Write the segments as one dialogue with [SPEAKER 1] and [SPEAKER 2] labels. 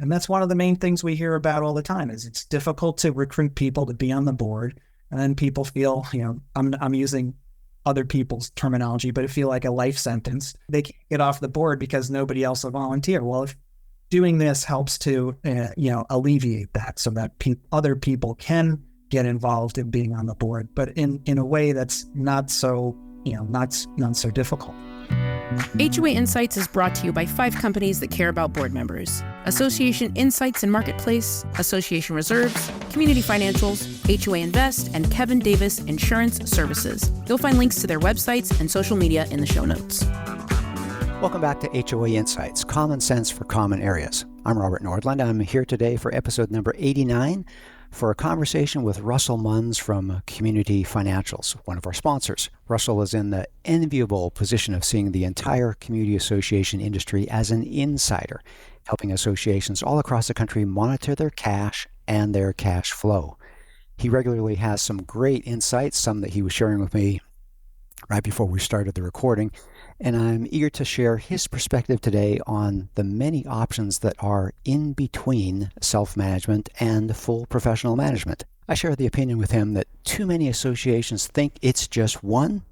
[SPEAKER 1] And that's one of the main things we hear about all the time is it's difficult to recruit people to be on the board. And then people feel, I'm using other people's terminology, but it feel like a life sentence. They can't get off the board because nobody else will volunteer. Well, if doing this helps to, alleviate that so that other people can get involved in being on the board, but in a way that's not so, not so difficult.
[SPEAKER 2] HOA Insights is brought to you by 5 companies that care about board members: Association Insights and Marketplace, Association Reserves, Community Financials, HOA Invest, and Kevin Davis Insurance Services. You'll find links to their websites and social media in the show notes.
[SPEAKER 3] Welcome back to HOA Insights, Common Sense for Common Areas. I'm Robert Nordland. I'm here today for episode number 89 for a conversation with Russell Munz from Community Financials, one of our sponsors. Russell is in the enviable position of seeing the entire community association industry as an insider, helping associations all across the country monitor their cash and their cash flow. He regularly has some great insights, some that he was sharing with me right before we started the recording, and I'm eager to share his perspective today on the many options that are in between self-management and full professional management. I share the opinion with him that too many associations think it's just one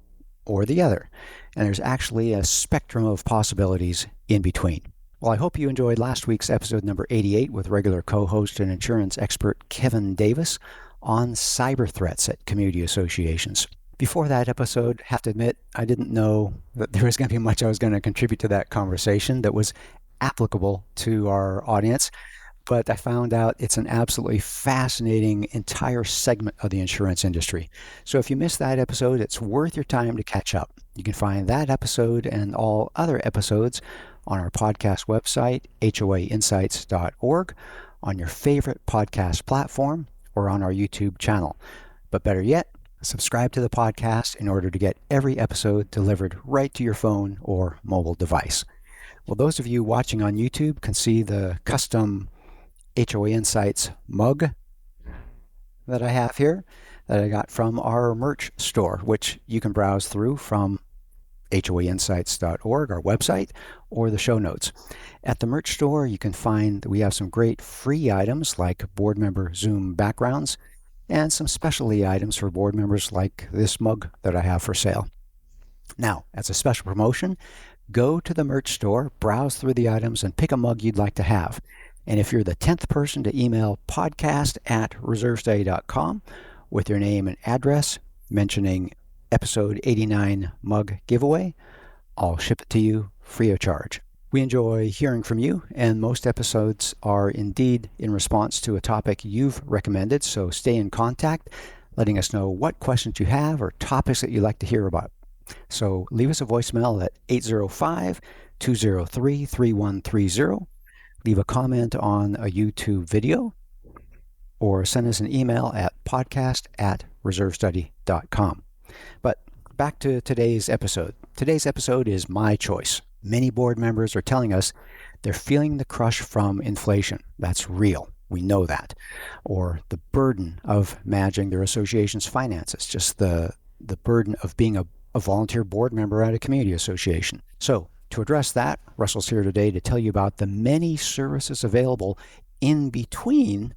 [SPEAKER 3] or the other, and there's actually a spectrum of possibilities in between. Well, I hope you enjoyed last week's episode number 88 with regular co-host and insurance expert Kevin Davis on cyber threats at community associations. Before that episode, have to admit, I didn't know that there was going to be much I was going to contribute to that conversation that was applicable to our audience, but I found out it's an absolutely fascinating entire segment of the insurance industry. So if you missed that episode, it's worth your time to catch up. You can find that episode and all other episodes on our podcast website, HOAinsights.org, on your favorite podcast platform, or on our YouTube channel. But better yet, subscribe to the podcast in order to get every episode delivered right to your phone or mobile device. Well, those of you watching on YouTube can see the custom HOA Insights mug that I have here that I got from our merch store, which you can browse through from HOAinsights.org, our website, or the show notes. At the merch store, you can find that we have some great free items like board member Zoom backgrounds, and some specialty items for board members like this mug that I have for sale. Now, as a special promotion, go to the merch store, browse through the items, and pick a mug you'd like to have. And if you're the 10th person to email podcast@reservestudy.com with your name and address mentioning episode 89 mug giveaway, I'll ship it to you free of charge. We enjoy hearing from you, and most episodes are indeed in response to a topic you've recommended, so stay in contact, letting us know what questions you have or topics that you'd like to hear about. So leave us a voicemail at 805-203-3130, leave a comment on a YouTube video, or send us an email at podcast@reservestudy.com. But back to today's episode. Today's episode is my choice. Many board members are telling us they're feeling the crush from inflation. That's real. We know that. Or the burden of managing their association's finances, just the burden of being a volunteer board member at a community association. So to address that, Russell's here today to tell you about the many services available in between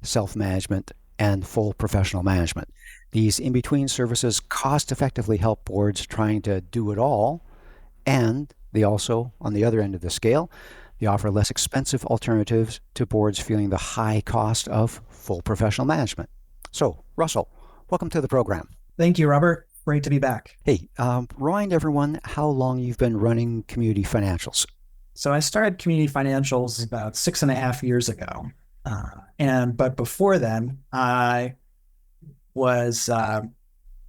[SPEAKER 3] self-management and full professional management. These in-between services cost-effectively help boards trying to do it all, and they also, on the other end of the scale, they offer less expensive alternatives to boards feeling the high cost of full professional management. So, Russell, welcome to the program.
[SPEAKER 1] Thank you, Robert. Great to be back.
[SPEAKER 3] Hey, remind everyone how long you've been running Community Financials.
[SPEAKER 1] So I started Community Financials about 6.5 years ago. But before then, I was...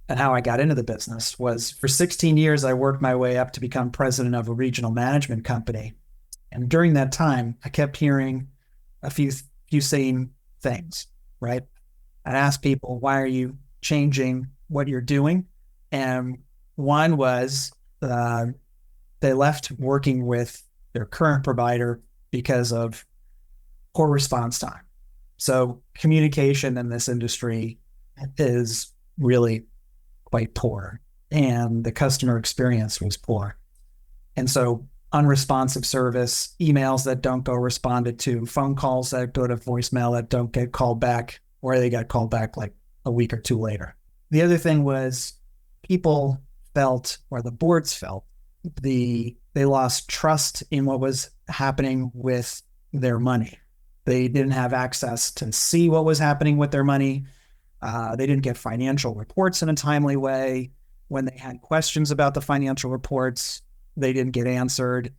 [SPEAKER 1] and how I got into the business was for 16 years, I worked my way up to become president of a regional management company. And during that time, I kept hearing a few same things, right? I'd ask people, why are you changing what you're doing? And one was they left working with their current provider because of poor response time. So communication in this industry is really quite poor, and the customer experience was poor. And so unresponsive service, emails that don't go responded to, phone calls that go to voicemail that don't get called back, or they got called back like a week or two later. The other thing was people felt, or the boards felt, they lost trust in what was happening with their money. They didn't have access to see what was happening with their money. They didn't get financial reports in a timely way. When they had questions about the financial reports, they didn't get answered.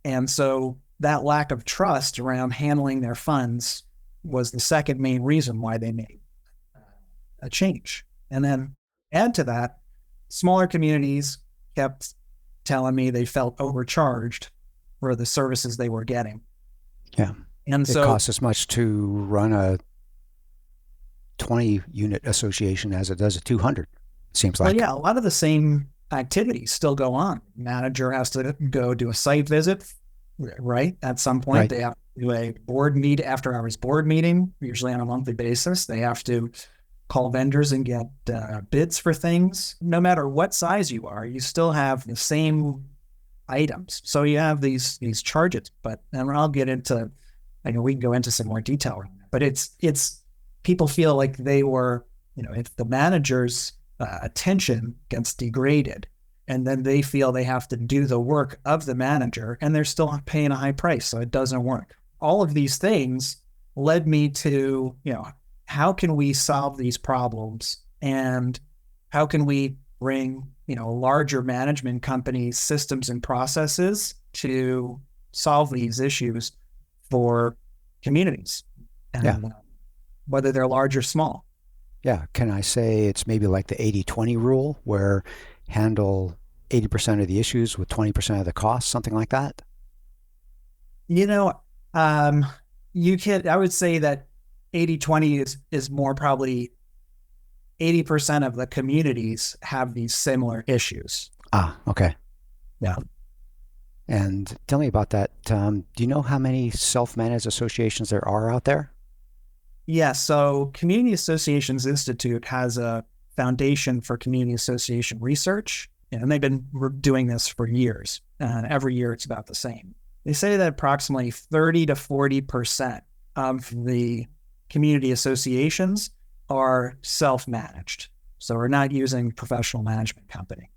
[SPEAKER 1] And so that lack of trust around handling their funds was the second main reason why they made a change. And then add to that, smaller communities kept telling me they felt overcharged for the services they were getting.
[SPEAKER 3] Yeah.
[SPEAKER 1] And so
[SPEAKER 3] it costs as much to run a 20 unit association as it does a 200, seems like.
[SPEAKER 1] Well, yeah, a lot of the same activities still go on. Manager has to go do a site visit, right? At some point,
[SPEAKER 3] Right.
[SPEAKER 1] They have to do a after hours board meeting, usually on a monthly basis. They have to call vendors and get bids for things. No matter what size you are, you still have the same items. So you have these charges, and I'll get into, we can go into some more detail, but it's people feel like they were, if the manager's attention gets degraded, and then they feel they have to do the work of the manager, and they're still paying a high price, so it doesn't work. All of these things led me to, how can we solve these problems, and how can we bring, larger management companies, systems and processes to solve these issues for communities, and whether they're large or small.
[SPEAKER 3] Yeah. Can I say it's maybe like the 80-20 rule, where handle 80% of the issues with 20% of the cost, something like that?
[SPEAKER 1] I would say that 80-20 is more probably 80% of the communities have these similar issues.
[SPEAKER 3] Ah, okay.
[SPEAKER 1] Yeah.
[SPEAKER 3] And tell me about that. Do you know how many self-managed associations there are out there?
[SPEAKER 1] Yeah. So Community Associations Institute has a foundation for community association research, and they've been doing this for years. And every year it's about the same. They say that approximately 30 to 40% of the community associations are self-managed. So we're not using professional management company.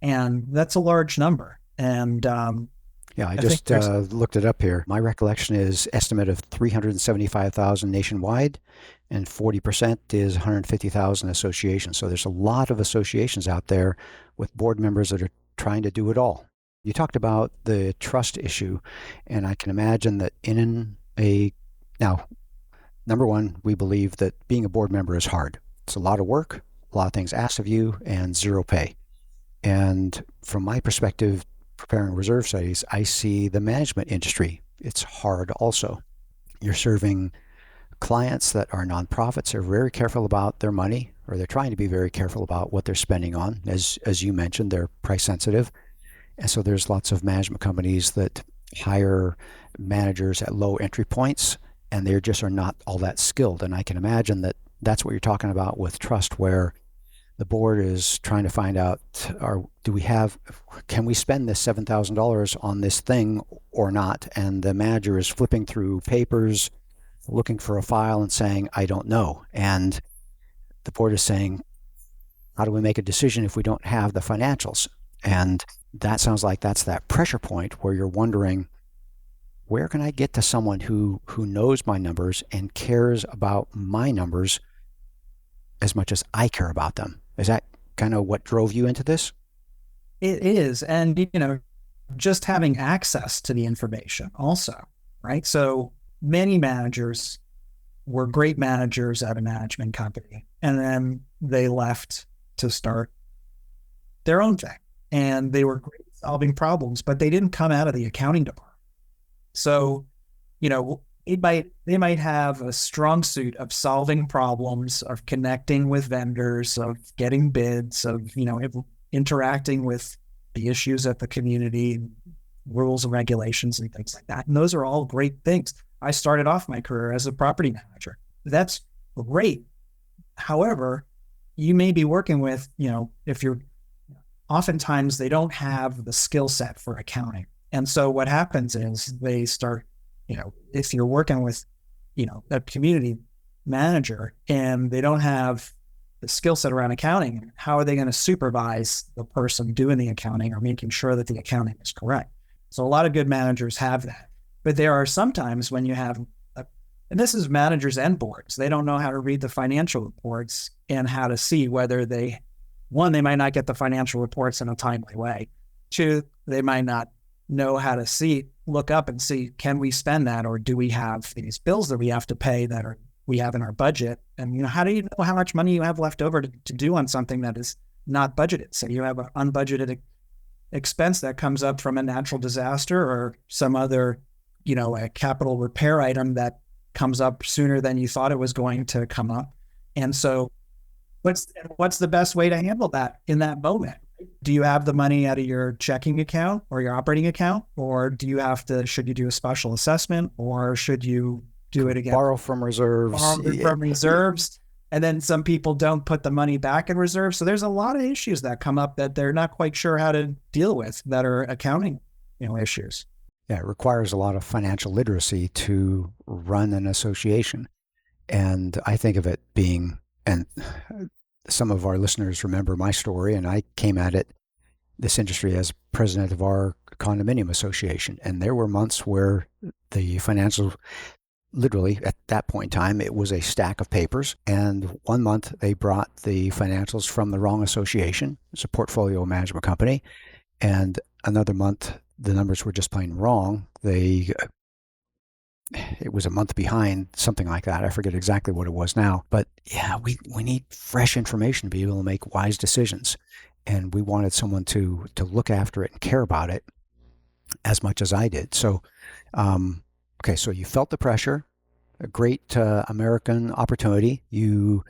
[SPEAKER 1] And that's a large number. And
[SPEAKER 3] I just looked it up here. My recollection is estimate of 375,000 nationwide, and 40% is 150,000 associations. So there's a lot of associations out there with board members that are trying to do it all. You talked about the trust issue, and I can imagine that now, number one, we believe that being a board member is hard. It's a lot of work, a lot of things asked of you, and zero pay. And from my perspective, preparing reserve studies, I see the management industry. It's hard also. You're serving clients that are nonprofits. They're very careful about their money, or they're trying to be very careful about what they're spending on. As you mentioned, they're price sensitive. And so there's lots of management companies that hire managers at low entry points, and they just are not all that skilled. And I can imagine that that's what you're talking about with trust, where the board is trying to find out, can we spend this $7,000 on this thing or not? And the manager is flipping through papers, looking for a file and saying, I don't know. And the board is saying, how do we make a decision if we don't have the financials? And that sounds like that's that pressure point where you're wondering, where can I get to someone who knows my numbers and cares about my numbers as much as I care about them? Is that kind of what drove you into this?
[SPEAKER 1] It is. And, just having access to the information also, right? So many managers were great managers at a management company, and then they left to start their own thing. And they were great at solving problems, but they didn't come out of the accounting department. So, they might have a strong suit of solving problems, of connecting with vendors, of getting bids, of, interacting with the issues at the community, rules and regulations and things like that. And those are all great things. I started off my career as a property manager. That's great. However, you may be working with, oftentimes they don't have the skill set for accounting. And so what happens is they start, if you're working with, a community manager and they don't have the skill set around accounting, how are they going to supervise the person doing the accounting or making sure that the accounting is correct? So a lot of good managers have that. But there are sometimes when you have, and this is managers and boards, they don't know how to read the financial reports and how to see whether they might not get the financial reports in a timely way. Two, they might not know how to look up and see, can we spend that, or do we have these bills that we have to pay that we have in our budget? And, how do you know how much money you have left over to do on something that is not budgeted? So you have an unbudgeted expense that comes up from a natural disaster or some other, a capital repair item that comes up sooner than you thought it was going to come up. And so what's the best way to handle that in that moment? Do you have the money out of your checking account or your operating account, or should you do a special assessment, or should you do it again?
[SPEAKER 3] Borrow from reserves.
[SPEAKER 1] And then some people don't put the money back in reserves. So there's a lot of issues that come up that they're not quite sure how to deal with that are accounting, issues.
[SPEAKER 3] Yeah, it requires a lot of financial literacy to run an association. And I think of it being, and some of our listeners remember my story, and I came at this industry as president of our condominium association. And there were months where the financial, literally at that point in time, it was a stack of papers. And one month they brought the financials from the wrong association. It's a portfolio management company. And another month, the numbers were just plain wrong. It was a month behind, something like that. I forget exactly what it was now. But yeah, we need fresh information to be able to make wise decisions. And we wanted someone to look after it and care about it as much as I did. So, okay, so you felt the pressure, a great American opportunity. You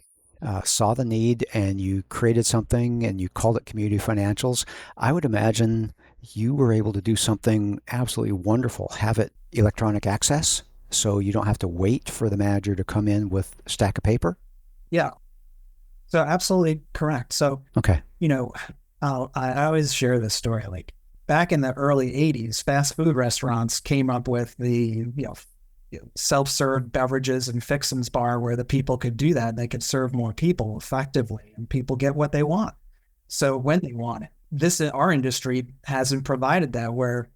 [SPEAKER 3] saw the need and you created something and you called it Community Financials. I would imagine you were able to do something absolutely wonderful, have it electronic access, so you don't have to wait for the manager to come in with a stack of paper?
[SPEAKER 1] Yeah. So absolutely correct. So,
[SPEAKER 3] okay.
[SPEAKER 1] I always share this story. Like back in the early 80s, fast food restaurants came up with the, self-serve beverages and fixins bar where the people could do that. They could serve more people effectively and people get what they want. So when they want it. Our industry hasn't provided that, where,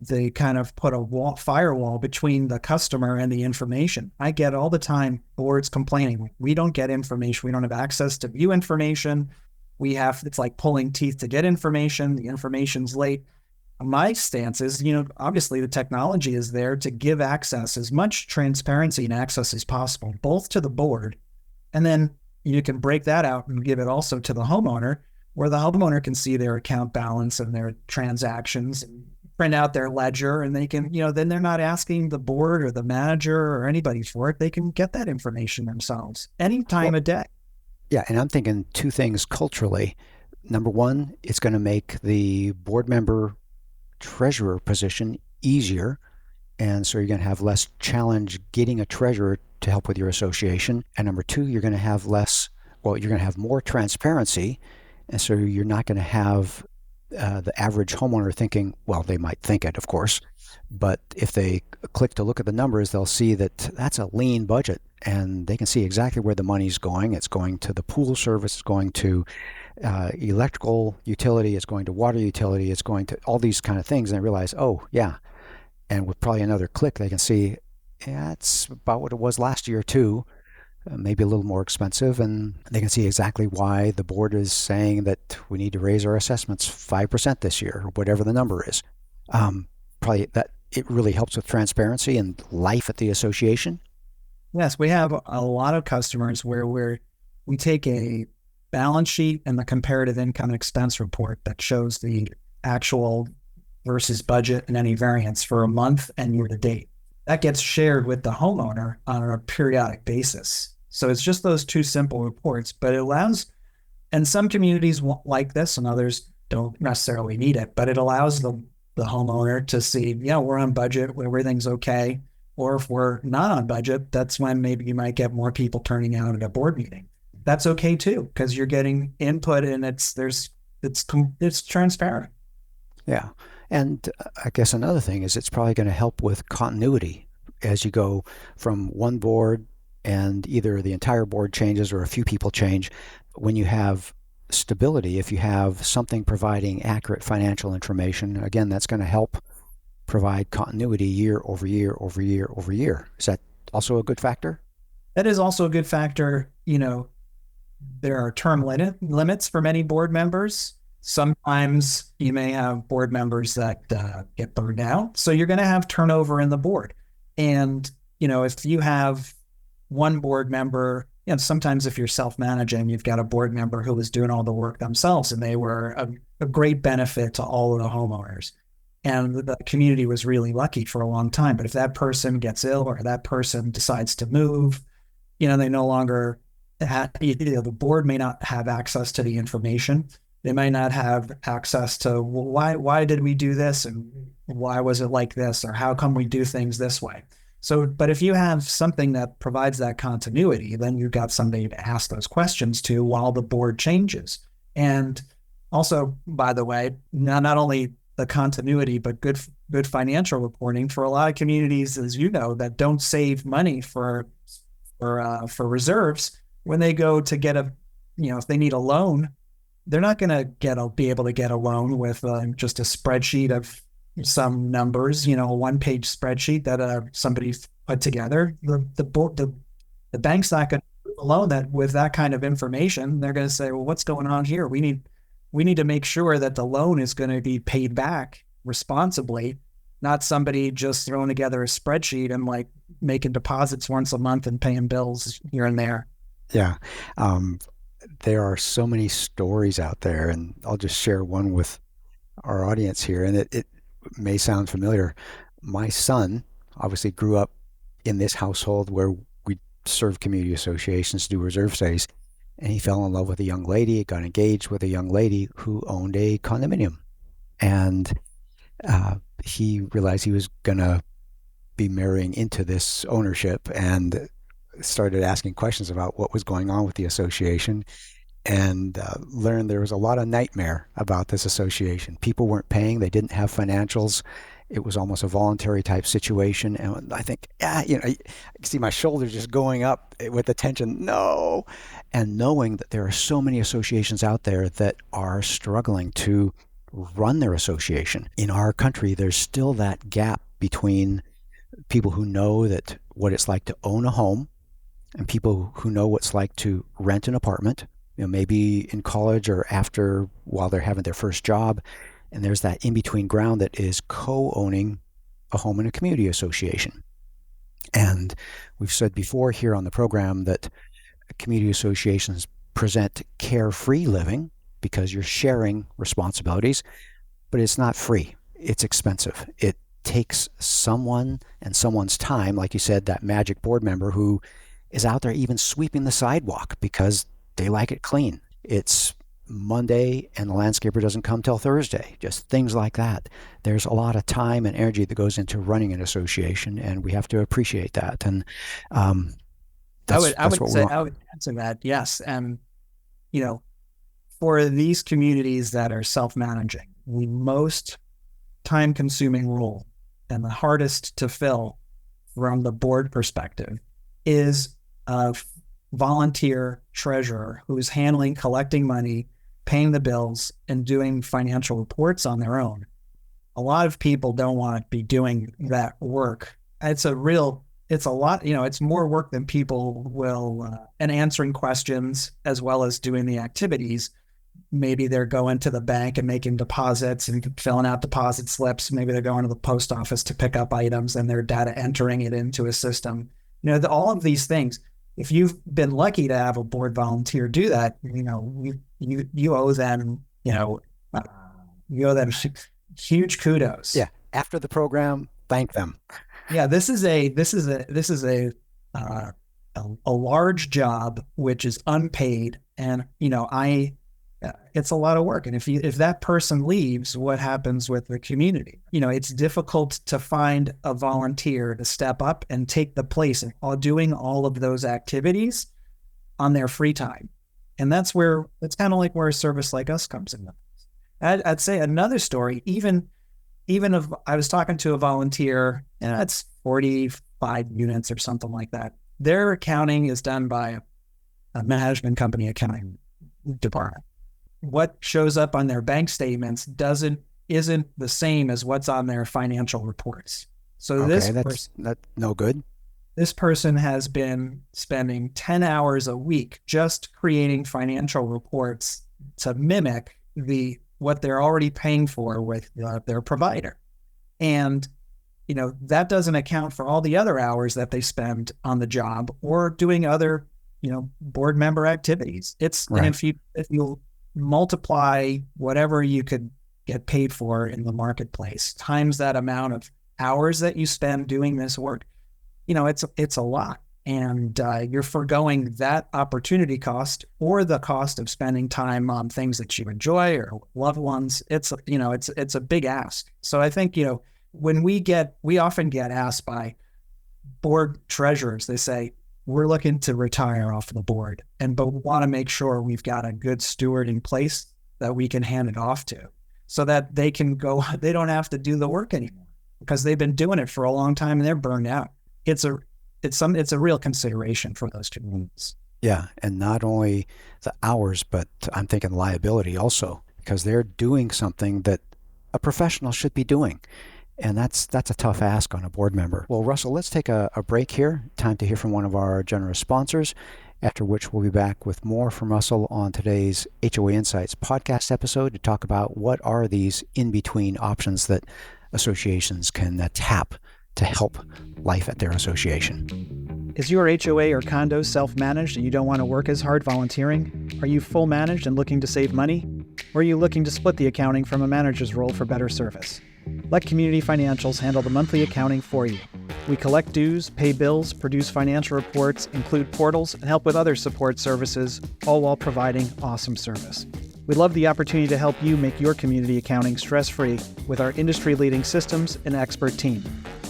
[SPEAKER 1] they kind of put a firewall between the customer and the information. I get all the time boards complaining, we don't get information. We don't have access to view information. It's like pulling teeth to get information. The information's late. My stance is, obviously the technology is there to give access, as much transparency and access as possible, both to the board. And then you can break that out and give it also to the homeowner, where the homeowner can see their account balance and their transactions and print out their ledger, and they can, then they're not asking the board or the manager or anybody for it. They can get that information themselves any time of day.
[SPEAKER 3] Yeah, and I'm thinking two things culturally. Number one, it's going to make the board member treasurer position easier, and so you're going to have less challenge getting a treasurer to help with your association. And number two, you're going to have more transparency. And so you're not going to have the average homeowner thinking, well, they might think it, of course, but if they click to look at the numbers, they'll see that that's a lean budget, and they can see exactly where the money's going. It's going to the pool service, it's going to electrical utility, it's going to water utility, it's going to all these kind of things, and they realize, oh, yeah. And with probably another click, they can see, yeah, it's about what it was last year, too. Maybe a little more expensive, and they can see exactly why the board is saying that we need to raise our assessments 5% this year, or whatever the number is. Probably that it really helps with transparency and life at the association.
[SPEAKER 1] Yes, we have a lot of customers where we take a balance sheet and the comparative income and expense report that shows the actual versus budget and any variance for a month and year to date. That gets shared with the homeowner on a periodic basis. So it's just those two simple reports, but it allows, and some communities like this and others don't necessarily need it, but it allows the homeowner to see, we're on budget, everything's okay. Or if we're not on budget, that's when maybe you might get more people turning out at a board meeting. That's okay too, because you're getting input and it's transparent.
[SPEAKER 3] Yeah. And I guess another thing is it's probably going to help with continuity as you go from one board and either the entire board changes or a few people change. When you have stability, if you have something providing accurate financial information, again, that's going to help provide continuity year over year over year over year. Is that also a good factor?
[SPEAKER 1] That is also a good factor. There are term limits for many board members. Sometimes you may have board members that get burned out. So you're going to have turnover in the board. And, if you have one board member, sometimes if you're self-managing, you've got a board member who was doing all the work themselves and they were a great benefit to all of the homeowners. And the community was really lucky for a long time. But if that person gets ill or that person decides to move, they no longer the board may not have access to the information. They might not have access to, well, why did we do this? And why was it like this? Or how come we do things this way? So, but if you have something that provides that continuity, then you've got somebody to ask those questions to while the board changes. And also, by the way, not only the continuity, but good financial reporting for a lot of communities, as you know, that don't save money for reserves. When they go to get if they need a loan, they're not going to be able to get a loan with just a spreadsheet of some numbers, a one-page spreadsheet that somebody's put together. The bank's not going to do a loan that with that kind of information. They're going to say, well, what's going on here? We need to make sure that the loan is going to be paid back responsibly, not somebody just throwing together a spreadsheet and like making deposits once a month and paying bills here and there.
[SPEAKER 3] Yeah. There are so many stories out there, and I'll just share one with our audience here, and it may sound familiar. My son obviously grew up in this household where we serve community associations, do reserve studies, and he fell in love with a young lady, got engaged with a young lady who owned a condominium. And he realized he was going to be marrying into this ownership and started asking questions about what was going on with the association, and learned there was a lot of nightmare about this association. People weren't paying. They didn't have financials. It was almost a voluntary type situation. And I think, I can see my shoulders just going up with the tension. No. And knowing that there are so many associations out there that are struggling to run their association. In our country, there's still that gap between people who know that what it's like to own a home and people who know what it's like to rent an apartment, maybe in college or after while they're having their first job. And there's that in-between ground that is co-owning a home in a community association. And we've said before here on the program that community associations present carefree living because you're sharing responsibilities, but it's not free. It's expensive. It takes someone and someone's time, like you said, that magic board member who is out there even sweeping the sidewalk because they like it clean. It's Monday and the landscaper doesn't come till Thursday, just things like that. There's a lot of time and energy that goes into running an association, and we have to appreciate that. And
[SPEAKER 1] I would add to that, yes. And, for these communities that are self-managing, the most time-consuming role and the hardest to fill from the board perspective is a volunteer treasurer who's collecting money, paying the bills, and doing financial reports on their own. A lot of people don't want to be doing that work. It's a lot, it's more work than people will, and answering questions as well as doing the activities. Maybe they're going to the bank and making deposits and filling out deposit slips. Maybe they're going to the post office to pick up items and their data entering it into a system. All of these things. If you've been lucky to have a board volunteer do that, you owe them, huge kudos.
[SPEAKER 3] Yeah. After the program, thank them.
[SPEAKER 1] Yeah. This is a large job, which is unpaid. And, it's a lot of work. And if that person leaves, what happens with the community? It's difficult to find a volunteer to step up and take the place of doing all of those activities on their free time. And that's kind of like where a service like us comes in. I'd say another story, even even if I was talking to a volunteer, and that's 45 units or something like that, their accounting is done by a management company accounting department. What shows up on their bank statements isn't the same as what's on their financial reports. So
[SPEAKER 3] okay, that's no good.
[SPEAKER 1] This person has been spending 10 hours a week just creating financial reports to mimic what they're already paying for with their provider. And, that doesn't account for all the other hours that they spend on the job or doing other, board member activities.
[SPEAKER 3] Right.
[SPEAKER 1] And if you multiply whatever you could get paid for in the marketplace times that amount of hours that you spend doing this work, it's a lot. And you're foregoing that opportunity cost or the cost of spending time on things that you enjoy or loved ones. It's a big ask. So I think, when we often get asked by board treasurers, they say, we're looking to retire off the board, but we want to make sure we've got a good steward in place that we can hand it off to so that they don't have to do the work anymore because they've been doing it for a long time and they're burned out. It's a real consideration for those communities.
[SPEAKER 3] Yeah, and not only the hours, but I'm thinking liability also, because they're doing something that a professional should be doing. And that's a tough ask on a board member. Well, Russell, let's take a break here. Time to hear from one of our generous sponsors, after which we'll be back with more from Russell on today's HOA Insights podcast episode to talk about what are these in-between options that associations can tap to help life at their association.
[SPEAKER 4] Is your HOA or condo self-managed and you don't want to work as hard volunteering? Are you full managed and looking to save money? Or are you looking to split the accounting from a manager's role for better service? Let Community Financials handle the monthly accounting for you. We collect dues, pay bills, produce financial reports, include portals, and help with other support services, all while providing awesome service. We love the opportunity to help you make your community accounting stress-free with our industry-leading systems and expert team.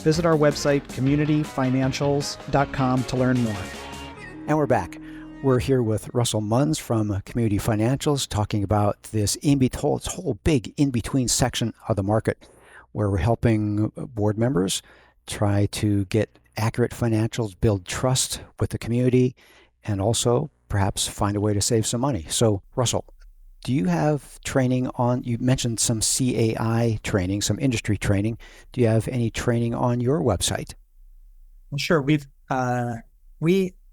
[SPEAKER 4] Visit our website, communityfinancials.com, to learn more.
[SPEAKER 3] And we're back. We're here with Russell Munz from Community Financials talking about this whole big in-between section of the market where we're helping board members try to get accurate financials, build trust with the community, and also perhaps find a way to save some money. So, Russell, do you have training you mentioned some CAI training, some industry training. Do you have any training on your website?
[SPEAKER 1] Well, sure. The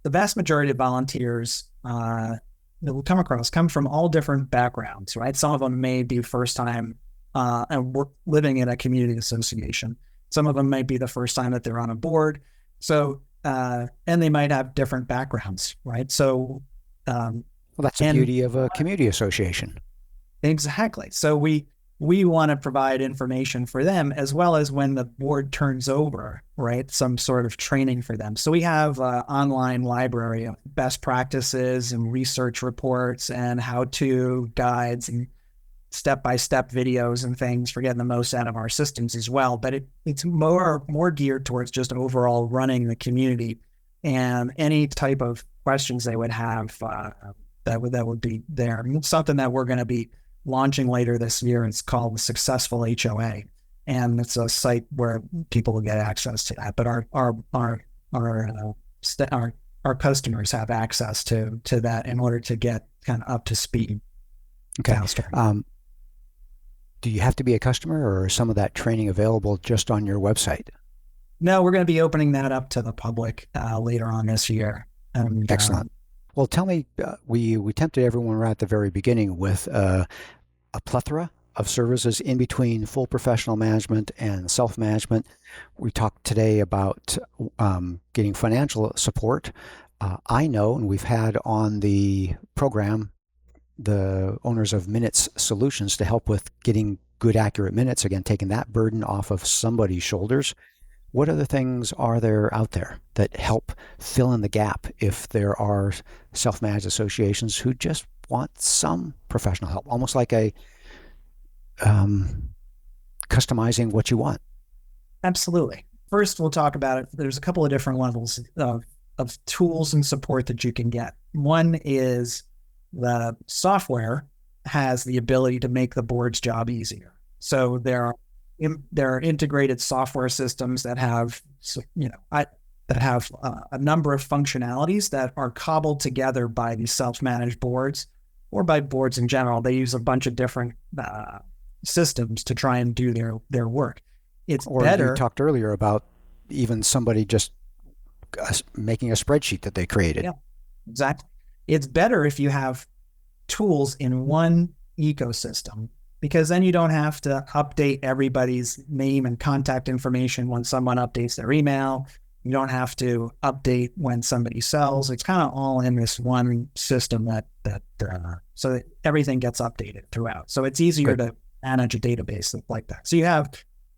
[SPEAKER 1] vast majority of volunteers that we come across come from all different backgrounds, right? Some of them may be first time and we're living in a community association. Some of them might be the first time that they're on a board. So, and they might have different backgrounds, right? So,
[SPEAKER 3] well, that's the beauty of a community association.
[SPEAKER 1] Exactly. So we want to provide information for them as well as when the board turns over, right? Some sort of training for them. So we have an online library of best practices and research reports and how-to guides and step-by-step videos and things for getting the most out of our systems as well. But it's more geared towards just overall running the community and any type of questions they would have that would be there. I mean, it's something that we're going to be launching later this year. It's called the Successful HOA, and it's a site where people will get access to that. But our customers have access to that in order to get kind of up to speed.
[SPEAKER 3] Okay.
[SPEAKER 1] Faster.
[SPEAKER 3] Do you have to be a customer, or is some of that training available just on your website?
[SPEAKER 1] No, we're going to be opening that up to the public later on this year.
[SPEAKER 3] Excellent. Well, tell me, we tempted everyone right at the very beginning with a plethora of services in between full professional management and self-management. We talked today about getting financial support. I know, and we've had on the program the owners of Minutes Solutions to help with getting good, accurate minutes, again, taking that burden off of somebody's shoulders. What other things are there out there that help fill in the gap if there are self-managed associations who just want some professional help, almost like a customizing what you want?
[SPEAKER 1] Absolutely. First, we'll talk about it. There's a couple of different levels of tools and support that you can get. One is the software has the ability to make the board's job easier. So there are there are integrated software systems that have, a number of functionalities that are cobbled together by these self-managed boards or by boards in general. They use a bunch of different systems to try and do their work. It's better.
[SPEAKER 3] You talked earlier about even somebody just making a spreadsheet that they created.
[SPEAKER 1] Yeah, exactly. It's better if you have tools in one ecosystem, because then you don't have to update everybody's name and contact information when someone updates their email. You don't have to update when somebody sells. It's kind of all in this one system so that everything gets updated throughout. So it's easier to manage a database like that. So you have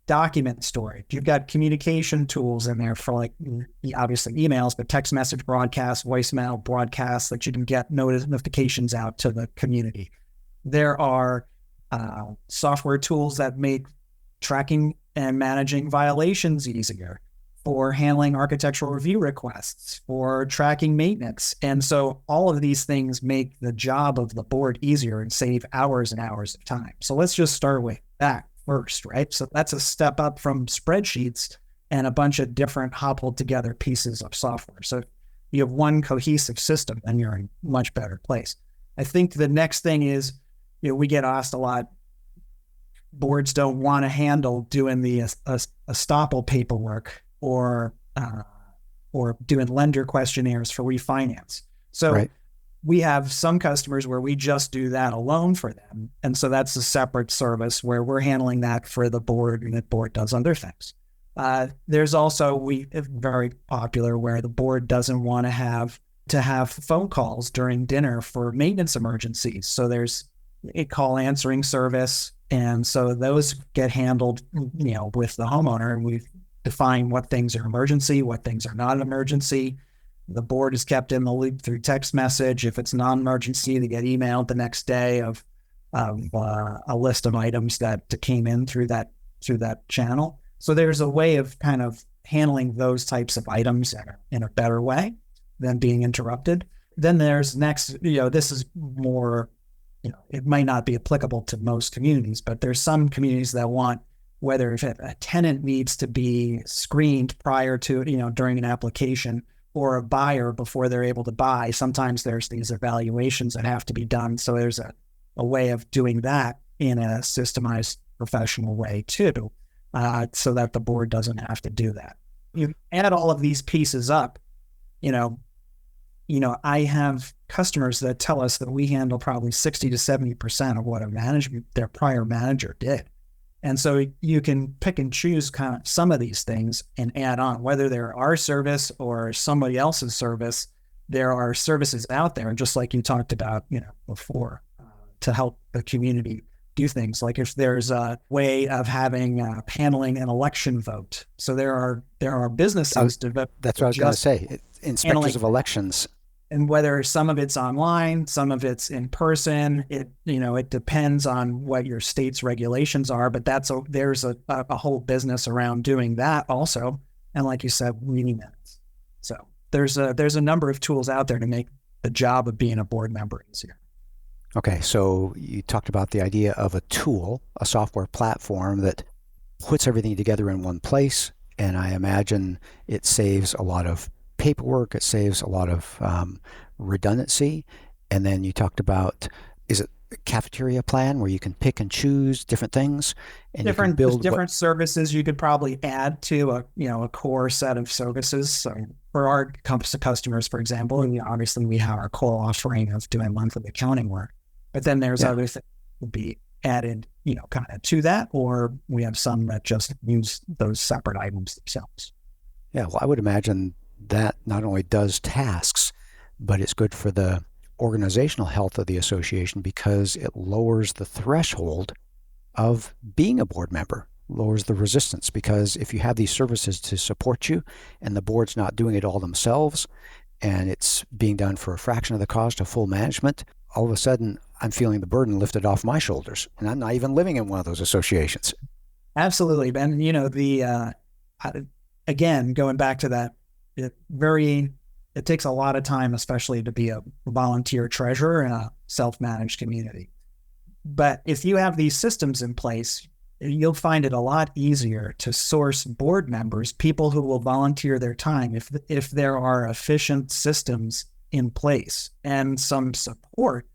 [SPEAKER 1] document storage. You've got communication tools in there for, like, obviously emails, but text message broadcasts, voicemail broadcasts that you can get notifications out to the community. There are software tools that make tracking and managing violations easier, for handling architectural review requests, for tracking maintenance. And so all of these things make the job of the board easier and save hours and hours of time. So let's just start with that first, right? So that's a step up from spreadsheets and a bunch of different hobbled together pieces of software. So you have one cohesive system, and you're in a much better place. I think the next thing is, we get asked a lot, boards don't want to handle doing the estoppel paperwork or doing lender questionnaires for refinance. So we have some customers where we just do that alone for them. And so that's a separate service where we're handling that for the board, and the board does other things. There's also very popular where the board doesn't want to have phone calls during dinner for maintenance emergencies. So there's a call answering service. And so those get handled, with the homeowner, and we define what things are emergency, what things are not emergency. The board is kept in the loop through text message. If it's non-emergency, they get emailed the next day of a list of items that came in through that channel. So there's a way of kind of handling those types of items in a better way than being interrupted. Then there's next, this is more, it might not be applicable to most communities, but there's some communities that want, whether if a tenant needs to be screened prior to, during an application, or a buyer before they're able to buy. Sometimes there's these evaluations that have to be done. So there's a way of doing that in a systemized professional way too, so that the board doesn't have to do that. You add all of these pieces up, I have customers that tell us that we handle probably 60 to 70% of what their prior manager did. And so you can pick and choose kind of some of these things and add on, whether they're our service or somebody else's service. There are services out there, just like you talked about, before, to help the community do things. Like if there's a way of handling an election vote. So there are businesses.
[SPEAKER 3] That's what I was going to say. Inspectors of elections.
[SPEAKER 1] And whether some of it's online, some of it's in person, it depends on what your state's regulations are, but there's a whole business around doing that also. And like you said, reading minutes. So there's a number of tools out there to make the job of being a board member easier.
[SPEAKER 3] Okay. So you talked about the idea of a tool, a software platform that puts everything together in one place. And I imagine it saves a lot of paperwork, it saves a lot of redundancy. And then you talked about, is it a cafeteria plan where you can pick and choose different things and
[SPEAKER 1] different
[SPEAKER 3] you can build
[SPEAKER 1] services you could probably add to a core set of services. So for our customers, for example, obviously we have our core offering of doing monthly accounting work, but then there's other things that would be added, kind of to that, or we have some that just use those separate items themselves.
[SPEAKER 3] Yeah, well, I would imagine that not only does tasks, but it's good for the organizational health of the association because it lowers the threshold of being a board member, lowers the resistance. Because if you have these services to support you and the board's not doing it all themselves and it's being done for a fraction of the cost of full management, all of a sudden I'm feeling the burden lifted off my shoulders, and I'm not even living in one of those associations.
[SPEAKER 1] Absolutely, Ben. Again, going back to that, it takes a lot of time, especially to be a volunteer treasurer in a self-managed community. But if you have these systems in place, you'll find it a lot easier to source board members, people who will volunteer their time, if there are efficient systems in place and some support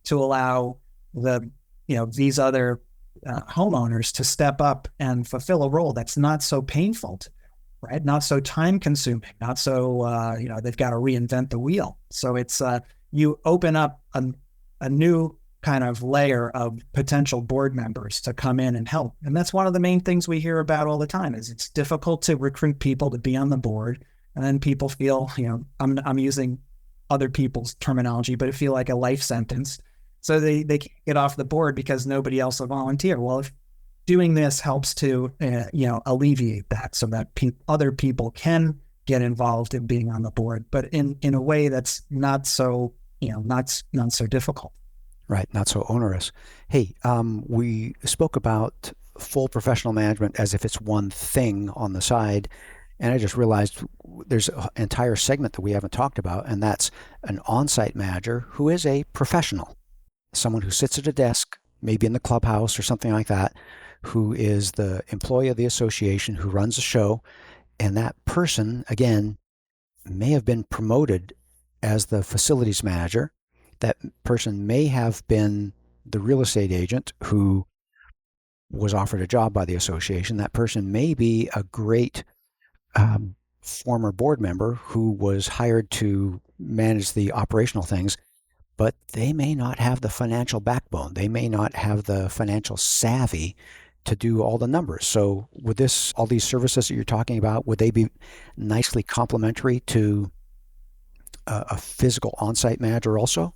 [SPEAKER 1] to allow these other homeowners to step up and fulfill a role that's not so painful to do, right? Not so time consuming, not so, they've got to reinvent the wheel. So it's, you open up a new kind of layer of potential board members to come in and help. And that's one of the main things we hear about all the time is it's difficult to recruit people to be on the board. And then people feel, I'm using other people's terminology, but it feel like a life sentence. So they can't get off the board because nobody else will volunteer. Well, if doing this helps to, alleviate that so that other people can get involved in being on the board, but in a way that's not so, not so difficult.
[SPEAKER 3] Right, not so onerous. Hey, we spoke about full professional management as if it's one thing on the side, and I just realized there's an entire segment that we haven't talked about, and that's an on-site manager who is a professional, someone who sits at a desk, maybe in the clubhouse or something like that, who is the employee of the association who runs the show, and that person, again, may have been promoted as the facilities manager. That person may have been the real estate agent who was offered a job by the association. That person may be a great former board member who was hired to manage the operational things, but they may not have the financial backbone. They may not have the financial savvy to do all the numbers. So would all these services that you're talking about, would they be nicely complementary to a physical on-site manager also?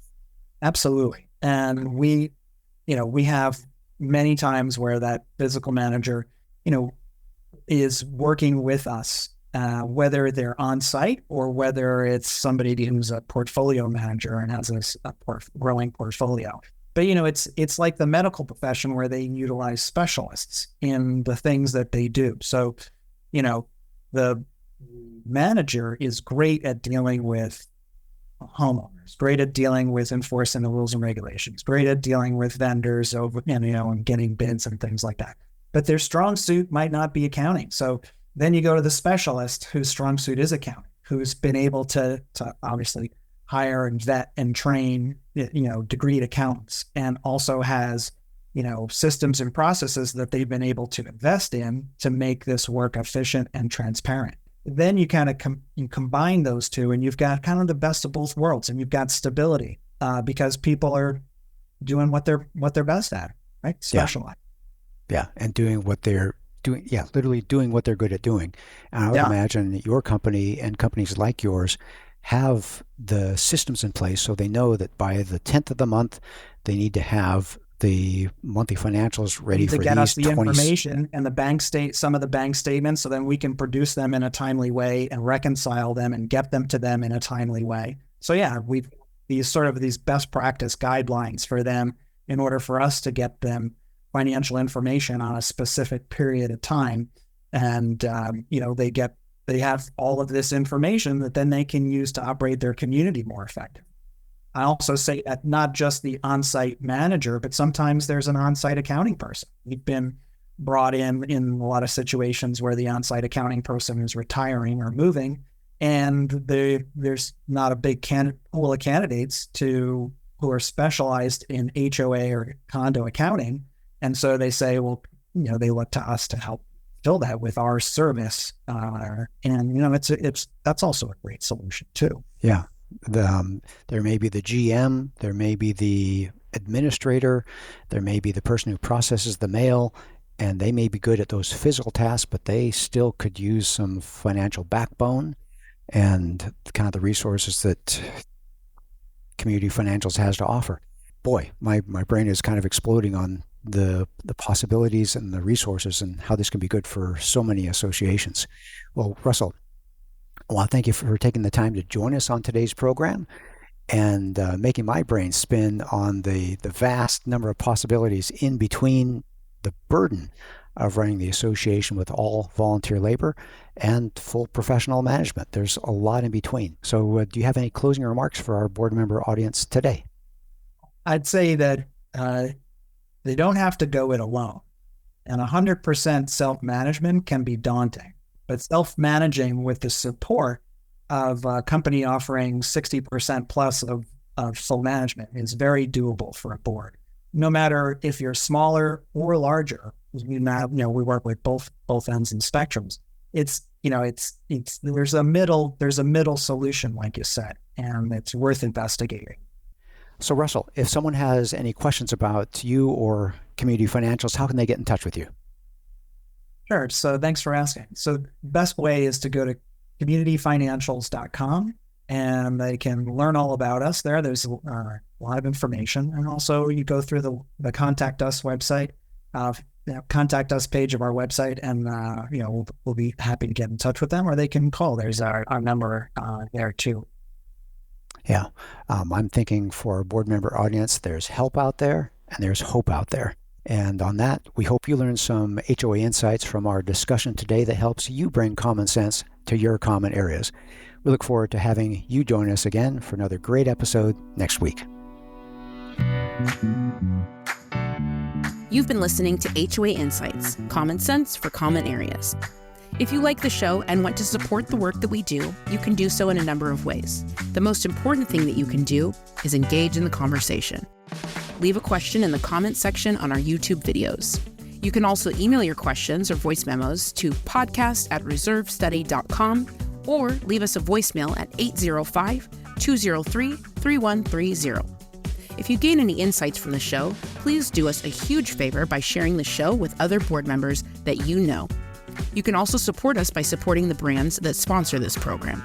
[SPEAKER 1] Absolutely. And we have many times where that physical manager, is working with us, whether they're on site or whether it's somebody who's a portfolio manager and has a growing portfolio. But, it's like the medical profession where they utilize specialists in the things that they do. So, the manager is great at dealing with homeowners, great at dealing with enforcing the rules and regulations, great at dealing with vendors and getting bids and things like that. But their strong suit might not be accounting. So then you go to the specialist whose strong suit is accounting, who's been able to obviously hire and vet and train, degreed accountants, and also has, systems and processes that they've been able to invest in to make this work efficient and transparent. Then you kind of you combine those two and you've got kind of the best of both worlds, and you've got stability because people are doing what they're best at, right? Specialized.
[SPEAKER 3] Yeah. And doing what they're doing. Yeah. Literally doing what they're good at doing. And I would imagine that your company and companies like yours have the systems in place so they know that by the 10th of the month, they need to have the monthly financials ready for
[SPEAKER 1] get us
[SPEAKER 3] these
[SPEAKER 1] the information and some of the bank statements, so then we can produce them in a timely way and reconcile them and get them to them in a timely way. So we've these best practice guidelines for them in order for us to get them financial information on a specific period of time. And, they have all of this information that then they can use to operate their community more effectively. I also say that not just the on-site manager, but sometimes there's an on-site accounting person. We've been brought in a lot of situations where the on-site accounting person is retiring or moving, and there's not a big pool of candidates who are specialized in HOA or condo accounting. And so they say, well, they look to us to help fill that with our service. That's also a great solution too.
[SPEAKER 3] Yeah. There may be the GM, there may be the administrator, there may be the person who processes the mail, and they may be good at those physical tasks, but they still could use some financial backbone and kind of the resources that Community Financials has to offer. Boy, my brain is kind of exploding on the possibilities and the resources and how this can be good for so many associations. Well, Russell, well, thank you for taking the time to join us on today's program and making my brain spin on the vast number of possibilities in between the burden of running the association with all volunteer labor and full professional management. There's a lot in between. So do you have any closing remarks for our board member audience today?
[SPEAKER 1] I'd say that they don't have to go it alone. And 100% self-management can be daunting, but self-managing with the support of a company offering 60% plus of full management is very doable for a board. No matter if you're smaller or larger, we work with both ends and spectrums. There's a middle solution, like you said, and it's worth investigating.
[SPEAKER 3] So Russell, if someone has any questions about you or Community Financials, how can they get in touch with you?
[SPEAKER 1] Sure. So thanks for asking. So the best way is to go to communityfinancials.com, and they can learn all about us there. There's a lot of information. And also you go through the Contact Us website, Contact Us page of our website, and we'll be happy to get in touch with them, or they can call. There's our number there too.
[SPEAKER 3] Yeah. I'm thinking for a board member audience, there's help out there and there's hope out there. And on that, we hope you learned some HOA insights from our discussion today that helps you bring common sense to your common areas. We look forward to having you join us again for another great episode next week.
[SPEAKER 2] You've been listening to HOA Insights, Common Sense for Common Areas. If you like the show and want to support the work that we do, you can do so in a number of ways. The most important thing that you can do is engage in the conversation. Leave a question in the comment section on our YouTube videos. You can also email your questions or voice memos to podcast@reservestudy.com or leave us a voicemail at 805-203-3130. If you gain any insights from the show, please do us a huge favor by sharing the show with other board members that you know. You can also support us by supporting the brands that sponsor this program.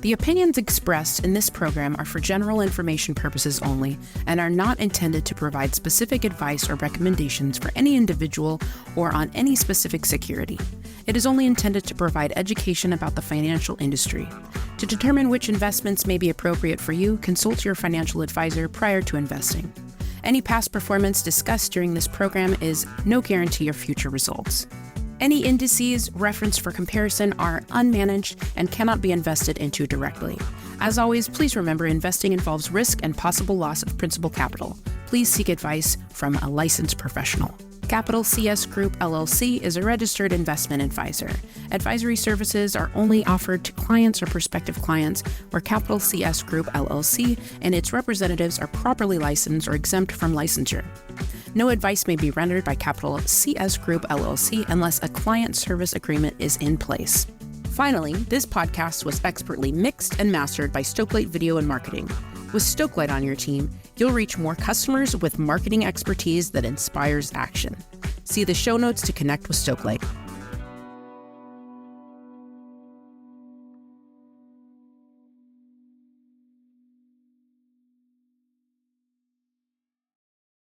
[SPEAKER 2] The opinions expressed in this program are for general information purposes only and are not intended to provide specific advice or recommendations for any individual or on any specific security. It is only intended to provide education about the financial industry. To determine which investments may be appropriate for you, consult your financial advisor prior to investing. Any past performance discussed during this program is no guarantee of future results. Any indices referenced for comparison are unmanaged and cannot be invested into directly. As always, please remember investing involves risk and possible loss of principal capital. Please seek advice from a licensed professional. Capital CS Group LLC is a registered investment advisor. Advisory services are only offered to clients or prospective clients where Capital CS Group LLC and its representatives are properly licensed or exempt from licensure. No advice may be rendered by Capital CS Group LLC unless a client service agreement is in place. Finally, this podcast was expertly mixed and mastered by Stokelight Video and Marketing. With Stokelight on your team, you'll reach more customers with marketing expertise that inspires action. See the show notes to connect with Stokelight.